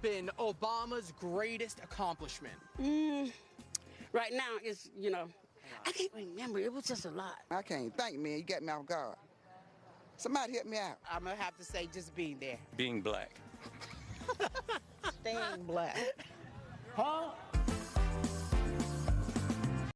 been Obama's greatest accomplishment? Right now, it's, I can't remember. It was just a lot. I can't think, man. You got me off guard. Somebody help me out. I'm going to have to say just being there. Being black. Staying black. Huh?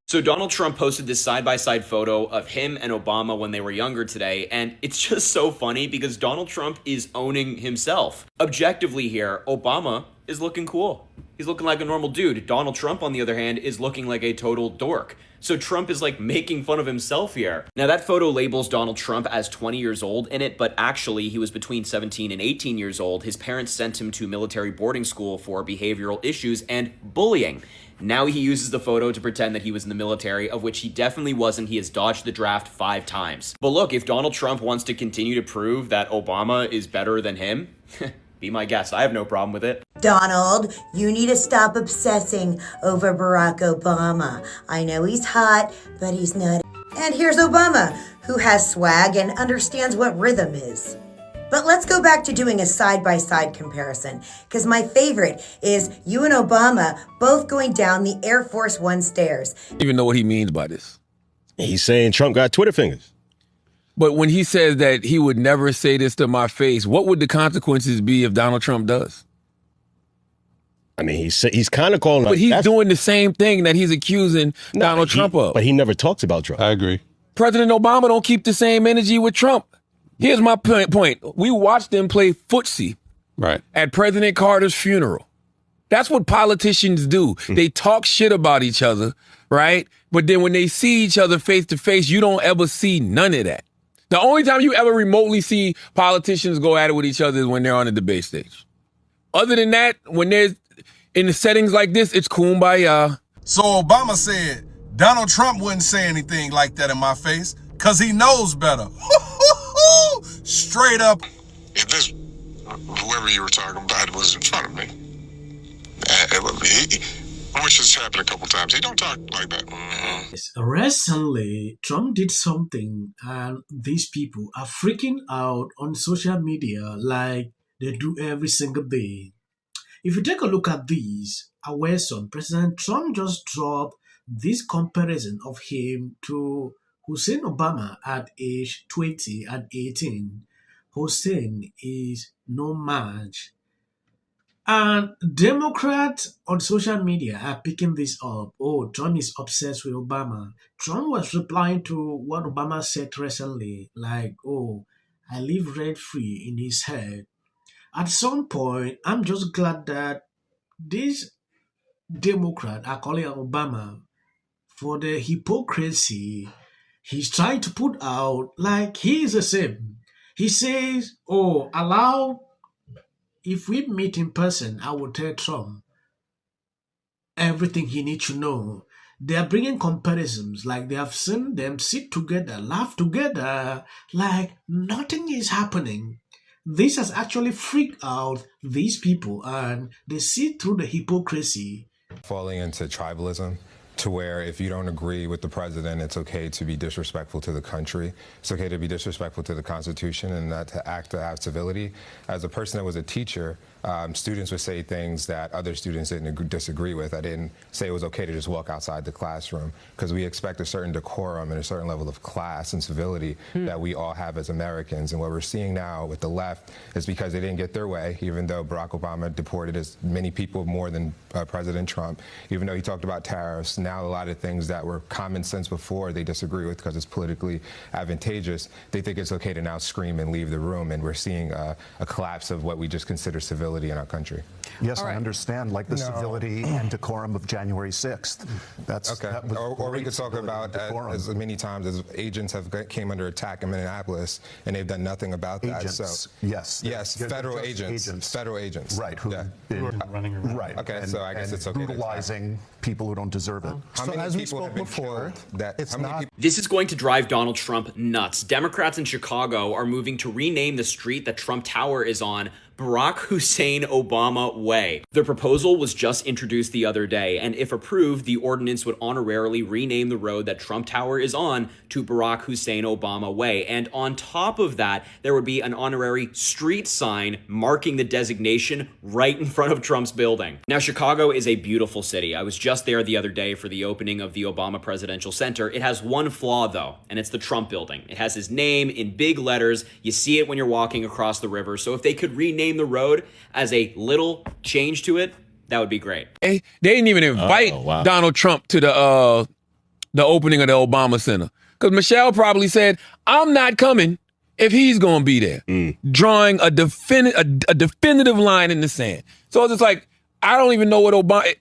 So Donald Trump posted this side-by-side photo of him and Obama when they were younger today, and it's just so funny because Donald Trump is owning himself. Objectively here, Obama is looking cool. He's looking like a normal dude. Donald Trump, on the other hand, is looking like a total dork. So Trump is like making fun of himself here. Now that photo labels Donald Trump as 20 years old in it, but actually he was between 17 and 18 years old. His parents sent him to military boarding school for behavioral issues and bullying. Now he uses the photo to pretend that he was in the military, of which he definitely wasn't. He has dodged the draft 5 times. But look, if Donald Trump wants to continue to prove that Obama is better than him, be my guest. I have no problem with it. Donald, you need to stop obsessing over Barack Obama. I know he's hot, but he's not. And here's Obama, who has swag and understands what rhythm is. But let's go back to doing a side-by-side comparison, because my favorite is you and Obama both going down the Air Force One stairs. I don't even know what he means by this. He's saying Trump got Twitter fingers. But when he says that he would never say this to my face, what would the consequences be if Donald Trump does? I mean, he's kind of calling. But he's doing the same thing that he's accusing Donald Trump of. But he never talks about Trump. I agree. President Obama don't keep the same energy with Trump. Here's my point. We watched them play footsie at President Carter's funeral. That's what politicians do. They talk shit about each other, right? But then when they see each other face to face, you don't ever see none of that. The only time you ever remotely see politicians go at it with each other is when they're on the debate stage. Other than that, when they're in the settings like this, it's kumbaya. So Obama said Donald Trump wouldn't say anything like that in my face because he knows better. Straight up. If this, whoever you were talking about was in front of me, which has happened a couple times, he don't talk like that. Recently, Trump did something and these people are freaking out on social media like they do every single day. If you take a look at these, our son, President Trump just dropped this comparison of him to Hussein Obama at age 20 and 18. Hussein is no match. And Democrats on social media are picking this up. Oh, Trump is obsessed with Obama. Trump was replying to what Obama said recently, like, oh, I live rent-free in his head. At some point, I'm just glad that these Democrats are calling out Obama for the hypocrisy he's trying to put out, like he is the same. He says, oh, if we meet in person, I will tell Trump everything he needs to know. They are bringing comparisons, like they have seen them sit together, laugh together, like nothing is happening. This has actually freaked out these people, and they see through the hypocrisy. Falling into tribalism, to where if you don't agree with the president, it's okay to be disrespectful to the country. It's okay to be disrespectful to the Constitution and not to have civility. As a person that was a teacher, students would say things that other students didn't disagree with. I didn't say it was okay to just walk outside the classroom, because we expect a certain decorum and a certain level of class and civility that we all have as Americans. And what we're seeing now with the left is because they didn't get their way, even though Barack Obama deported as many people more than President Trump, even though he talked about tariffs. Now a lot of things that were common sense before they disagree with because it's politically advantageous, they think it's okay to now scream and leave the room. And we're seeing a collapse of what we just consider civility in our country. Yes, I understand, like the civility and decorum of January 6th. That's okay. That or we could talk about as many times as agents have came under attack in Minneapolis, and they've done nothing about that. So yes, federal agents, federal agents, right? Who are running around. Right. Okay, so I guess it's okay. Brutalizing people who don't deserve it. How many people have been killed? This is going to drive Donald Trump nuts. Democrats in Chicago are moving to rename the street that Trump Tower is on Barack Hussein Obama Way. The proposal was just introduced the other day, and if approved, the ordinance would honorarily rename the road that Trump Tower is on to Barack Hussein Obama Way. And on top of that, there would be an honorary street sign marking the designation right in front of Trump's building. Now, Chicago is a beautiful city. I was just there the other day for the opening of the Obama Presidential Center. It has one flaw, though, and it's the Trump building. It has his name in big letters. You see it when you're walking across the river. So if they could rename the road as a little change to it, that would be great. They didn't even invite Donald Trump to the opening of the Obama Center. Because Michelle probably said, I'm not coming if he's going to be there. Drawing a definitive line in the sand. So it's just like, I don't even know what Obama...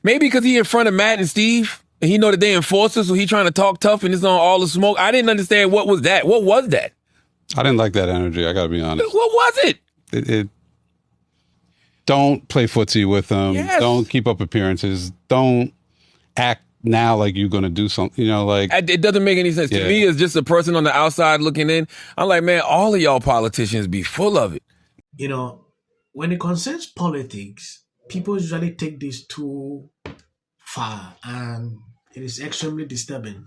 maybe because he in front of Matt and Steve, and he know that they enforcers, so he trying to talk tough and it's on all the smoke. I didn't understand what was that. What was that? I didn't like that energy, I got to be honest. What was it? Don't play footsie with them. Yes. Don't keep up appearances. Don't act now like you're going to do something. You know, like... It doesn't make any sense. To me, as just a person on the outside looking in, I'm like, man, all of y'all politicians be full of it. You know, when it concerns politics, people usually take this too far, and it is extremely disturbing.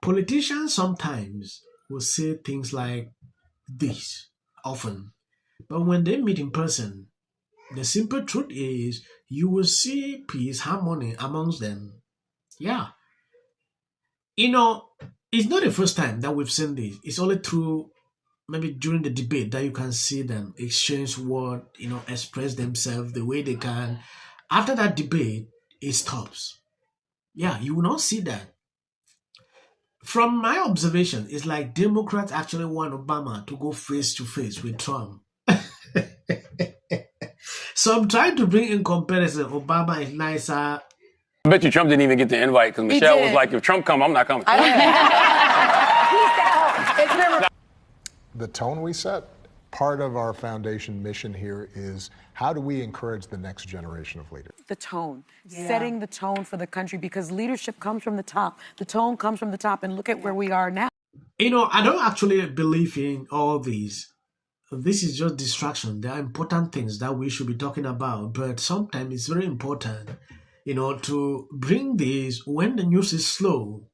Politicians sometimes will say things like this often, but when they meet in person, the simple truth is you will see peace, harmony amongst them. Yeah. You know, it's not the first time that we've seen this. It's only through maybe during the debate that you can see them exchange word, express themselves the way they can. After that debate, it stops. Yeah, you will not see that. From my observation, it's like Democrats actually want Obama to go face to face with Trump. So I'm trying to bring in comparison. Obama is nicer. I bet you Trump didn't even get the invite because Michelle was like, if Trump come, I'm not coming. The tone we set, part of our foundation mission here is how do we encourage the next generation of leaders? The tone, setting the tone for the country, because leadership comes from the top. The tone comes from the top, and look at where we are now. I don't actually believe in all these. This is just distraction. There are important things that we should be talking about, but sometimes it's very important, to bring this when the news is slow.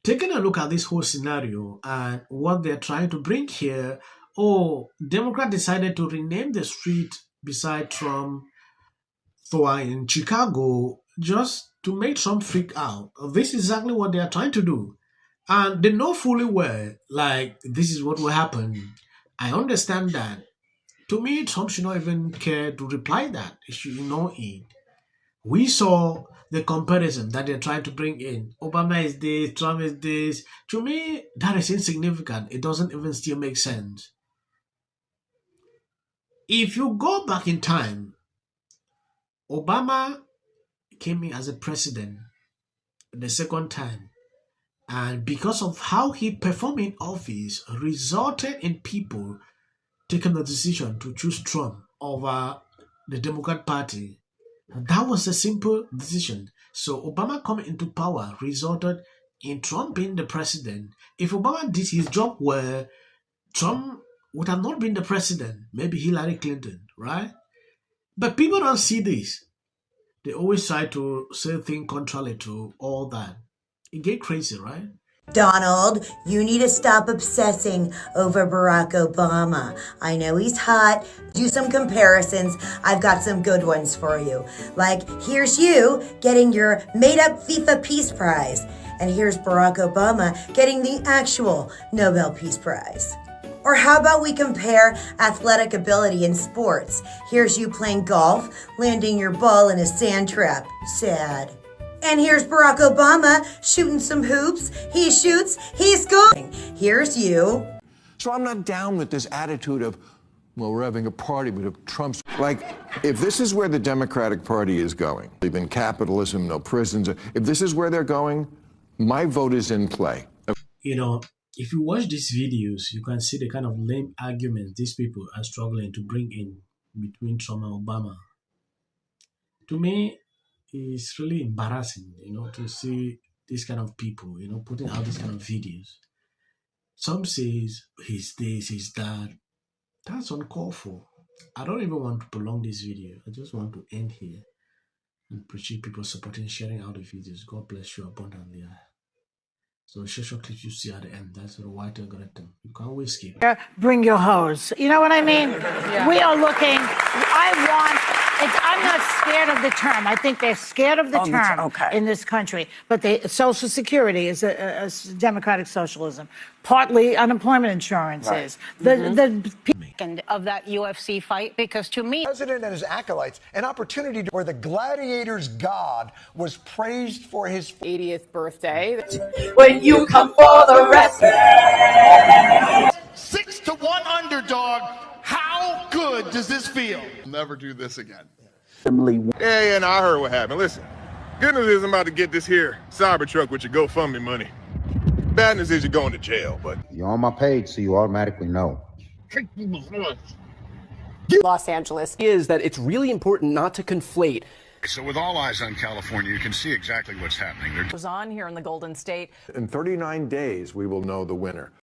Taking a look at this whole scenario and what they're trying to bring here, Democrat decided to rename the street beside Trump in Chicago just to make Trump freak out. This is exactly what they are trying to do. And they know fully well, this is what will happen. I understand that. To me, Trump should not even care to reply that. He should know it. We saw the comparison that they're trying to bring in. Obama is this, Trump is this. To me, that is insignificant. It doesn't even still make sense. If you go back in time, Obama came in as a president the second time. And because of how he performed in office, resulted in people taking the decision to choose Trump over the Democrat Party. And that was a simple decision. So Obama coming into power resulted in Trump being the president. If Obama did his job well, Trump would have not been the president. Maybe Hillary Clinton, right? But people don't see this. They always try to say things contrary to all that. It get crazy, right? Donald, you need to stop obsessing over Barack Obama. I know he's hot. Do some comparisons. I've got some good ones for you. Like, here's you getting your made-up FIFA Peace Prize. And here's Barack Obama getting the actual Nobel Peace Prize. Or how about we compare athletic ability in sports? Here's you playing golf, landing your ball in a sand trap. Sad. And here's Barack Obama shooting some hoops. He shoots, he scores. Here's you. So I'm not down with this attitude of, well, we're having a party, but if Trump's... Like, if this is where the Democratic Party is going, even capitalism, no prisons, if this is where they're going, my vote is in play. If you watch these videos, you can see the kind of lame arguments these people are struggling to bring in between Trump and Obama. To me, it's really embarrassing, to see this kind of people, putting out this kind of videos. Some says he's this, he's that. That's uncalled for. I don't even want to prolong this video. I just want to end here and appreciate people supporting, sharing out the videos. God bless you abundantly. So the short clip you see at the end, that's the white algorithm. You can't always skip. Bring your hose. You know what I mean? We are looking. I'm not scared of the term. I think they're scared of the term in this country. But Social Security is a democratic socialism. Partly unemployment insurance is. Of that UFC fight, because to me, the president and his acolytes, an opportunity where the gladiator's God was praised for his 80th birthday. When you come for the rest. 6-1 underdog. How good does this feel? Never do this again. Yeah, I heard what happened. Listen, good news is I'm about to get this here Cybertruck with your GoFundMe money. Bad news is you're going to jail, but you're on my page, so you automatically know. Los Angeles is that it's really important not to conflate. So with all eyes on California, you can see exactly what's happening. Was on here in the Golden State. In 39 days, we will know the winner.